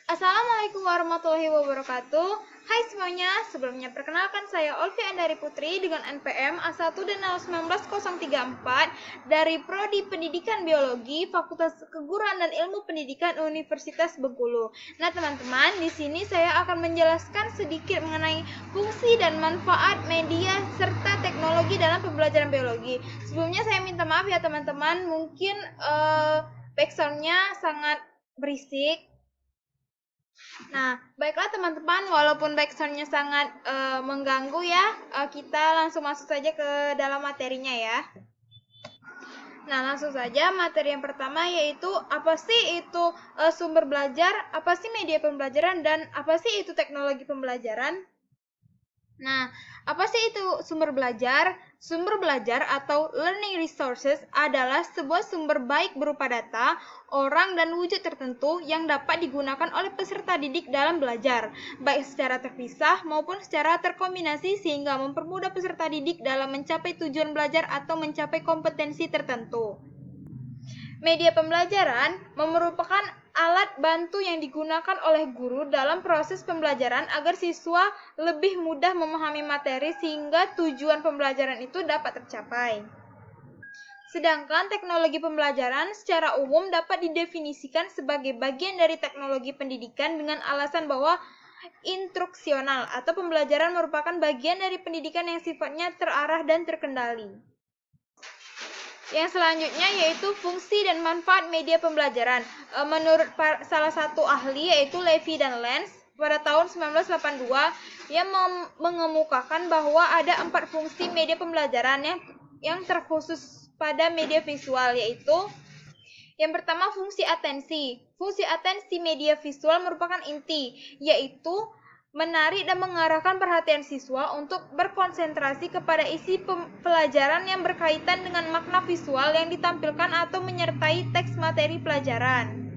Assalamualaikum warahmatullahi wabarakatuh. Hai semuanya, sebelumnya perkenalkan saya Olvi Andari Putri dengan NPM A1 dari Prodi Pendidikan Biologi Fakultas Keguruan dan Ilmu Pendidikan Universitas Bengkulu. Nah, teman-teman, di sini saya akan menjelaskan sedikit mengenai fungsi dan manfaat media serta teknologi dalam pembelajaran biologi. Sebelumnya saya minta maaf ya teman-teman, mungkin backsound-nya sangat berisik. Nah, baiklah teman-teman, walaupun backsound-nya sangat mengganggu ya, kita langsung masuk saja ke dalam materinya ya. Nah, langsung saja materi yang pertama yaitu apa sih itu sumber belajar, apa sih media pembelajaran, dan apa sih itu teknologi pembelajaran. Nah, apa sih itu sumber belajar? Sumber belajar atau learning resources adalah sebuah sumber baik berupa data, orang, dan wujud tertentu yang dapat digunakan oleh peserta didik dalam belajar, baik secara terpisah maupun secara terkombinasi sehingga mempermudah peserta didik dalam mencapai tujuan belajar atau mencapai kompetensi tertentu. Media pembelajaran merupakan alat bantu yang digunakan oleh guru dalam proses pembelajaran agar siswa lebih mudah memahami materi sehingga tujuan pembelajaran itu dapat tercapai. Sedangkan teknologi pembelajaran secara umum dapat didefinisikan sebagai bagian dari teknologi pendidikan dengan alasan bahwa instruksional atau pembelajaran merupakan bagian dari pendidikan yang sifatnya terarah dan terkendali. Yang selanjutnya yaitu fungsi dan manfaat media pembelajaran. Menurut salah satu ahli yaitu Levy dan Lenz pada tahun 1982, ia mengemukakan bahwa ada 4 fungsi media pembelajaran yang terkhusus pada media visual, yaitu yang pertama fungsi atensi. Fungsi atensi media visual merupakan inti, yaitu menarik dan mengarahkan perhatian siswa untuk berkonsentrasi kepada isi pelajaran yang berkaitan dengan makna visual yang ditampilkan atau menyertai teks materi pelajaran.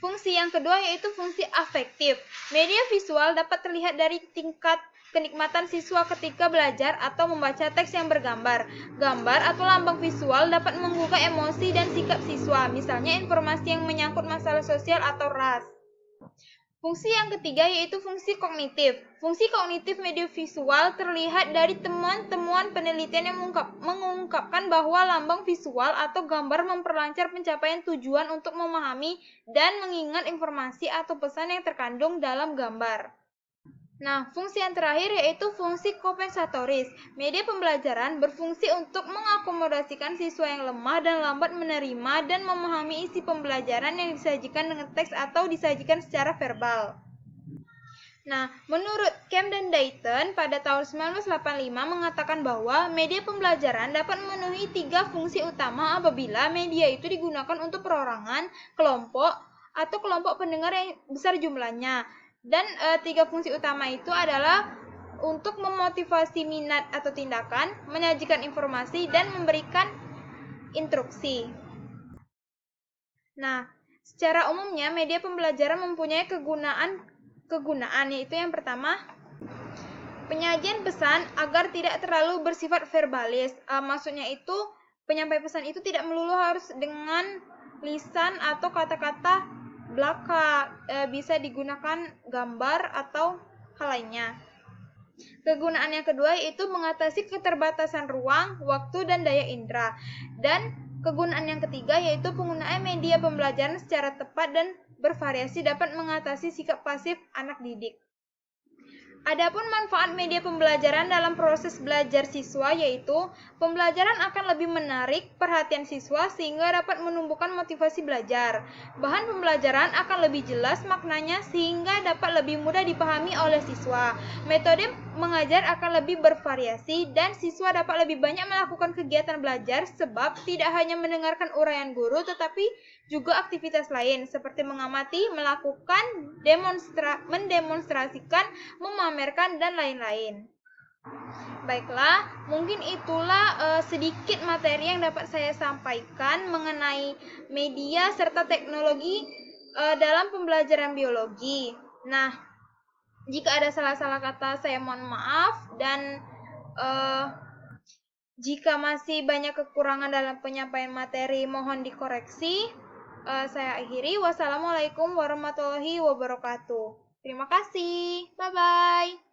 Fungsi yang kedua yaitu fungsi afektif. Media visual dapat terlihat dari tingkat kenikmatan siswa ketika belajar atau membaca teks yang bergambar. Gambar atau lambang visual dapat menggugah emosi dan sikap siswa, misalnya informasi yang menyangkut masalah sosial atau ras. Fungsi yang ketiga yaitu fungsi kognitif. Fungsi kognitif media visual terlihat dari temuan-temuan penelitian yang mengungkapkan bahwa lambang visual atau gambar memperlancar pencapaian tujuan untuk memahami dan mengingat informasi atau pesan yang terkandung dalam gambar. Nah, fungsi yang terakhir yaitu fungsi kompensatoris. Media pembelajaran berfungsi untuk mengakomodasikan siswa yang lemah dan lambat menerima dan memahami isi pembelajaran yang disajikan dengan teks atau disajikan secara verbal. Nah, menurut Camp dan Dayton pada tahun 1985 mengatakan bahwa media pembelajaran dapat memenuhi 3 fungsi utama apabila media itu digunakan untuk perorangan, kelompok, atau kelompok pendengar yang besar jumlahnya. Dan 3 fungsi utama itu adalah untuk memotivasi minat atau tindakan, menyajikan informasi, dan memberikan instruksi. Nah, secara umumnya media pembelajaran mempunyai kegunaan yaitu yang pertama, penyajian pesan agar tidak terlalu bersifat verbalis. Maksudnya itu penyampai pesan itu tidak melulu harus dengan lisan atau kata-kata belaka, bisa digunakan gambar atau hal lainnya. Kegunaan yang kedua yaitu mengatasi keterbatasan ruang, waktu, dan daya indera. Dan kegunaan yang ketiga yaitu penggunaan media pembelajaran secara tepat dan bervariasi dapat mengatasi sikap pasif anak didik. Adapun manfaat media pembelajaran dalam proses belajar siswa yaitu pembelajaran akan lebih menarik perhatian siswa sehingga dapat menumbuhkan motivasi belajar. Bahan pembelajaran akan lebih jelas maknanya sehingga dapat lebih mudah dipahami oleh siswa. Metode mengajar akan lebih bervariasi dan siswa dapat lebih banyak melakukan kegiatan belajar sebab tidak hanya mendengarkan uraian guru tetapi juga aktivitas lain seperti mengamati, melakukan, mendemonstrasikan, memamerkan, dan lain-lain. Baiklah, mungkin itulah sedikit materi yang dapat saya sampaikan mengenai media serta teknologi dalam pembelajaran biologi. Nah, jika ada salah-salah kata saya mohon maaf dan jika masih banyak kekurangan dalam penyampaian materi mohon dikoreksi. saya akhiri. Wassalamualaikum warahmatullahi wabarakatuh. Terima kasih. Bye-bye.